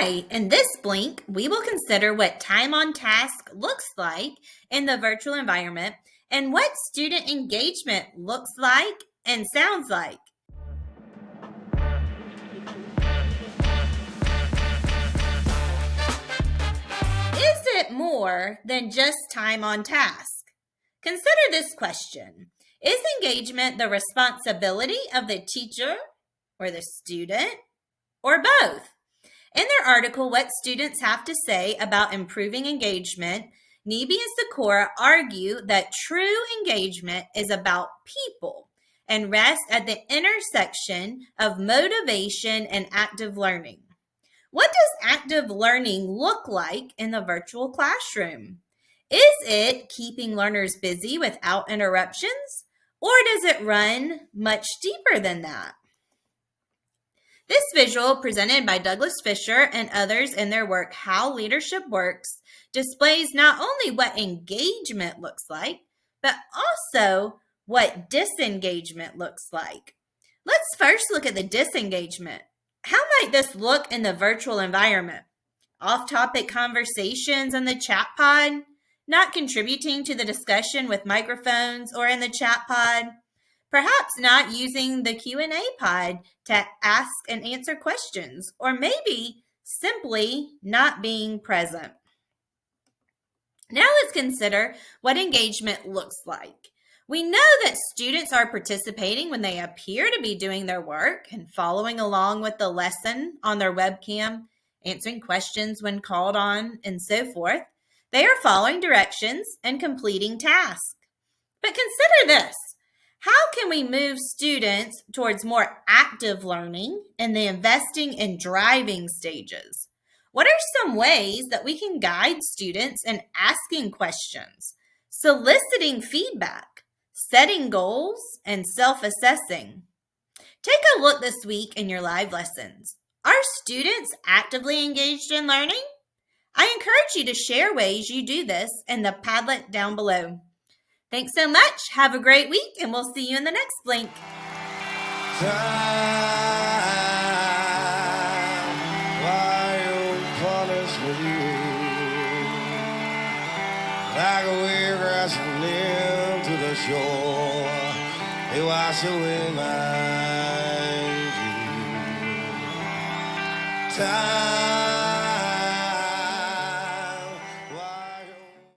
Hi, in this Blink, we will consider what time on task looks like in the virtual environment and what student engagement looks like and sounds like. Is it more than just time on task? Consider this question. Is engagement the responsibility of the teacher or the student or both? In their article, What Students Have to Say About Improving Engagement, Nebe and Sikora argue that true engagement is about people and rests at the intersection of motivation and active learning. What does active learning look like in the virtual classroom? Is it keeping learners busy without interruptions, or does it run much deeper than that? This visual, presented by Douglas Fisher and others in their work How Leadership Works, displays not only what engagement looks like, but also what disengagement looks like. Let's first look at the disengagement. How might this look in the virtual environment? Off-topic conversations in the chat pod, not contributing to the discussion with microphones or in the chat pod, perhaps not using the Q&A pod to ask and answer questions, or maybe simply not being present. Now let's consider what engagement looks like. We know that students are participating when they appear to be doing their work and following along with the lesson on their webcam, answering questions when called on, and so forth. They are following directions and completing tasks. But consider this. How can we move students towards more active learning in the investing and driving stages? What are some ways that we can guide students in asking questions, soliciting feedback, setting goals, and self-assessing? Take a look this week in your live lessons. Are students actively engaged in learning? I encourage you to share ways you do this in the Padlet down below. Thanks so much. Have a great week, and we'll see you in the next Blink. Like a weird grass and live to the shore, they wash away my dreams. Time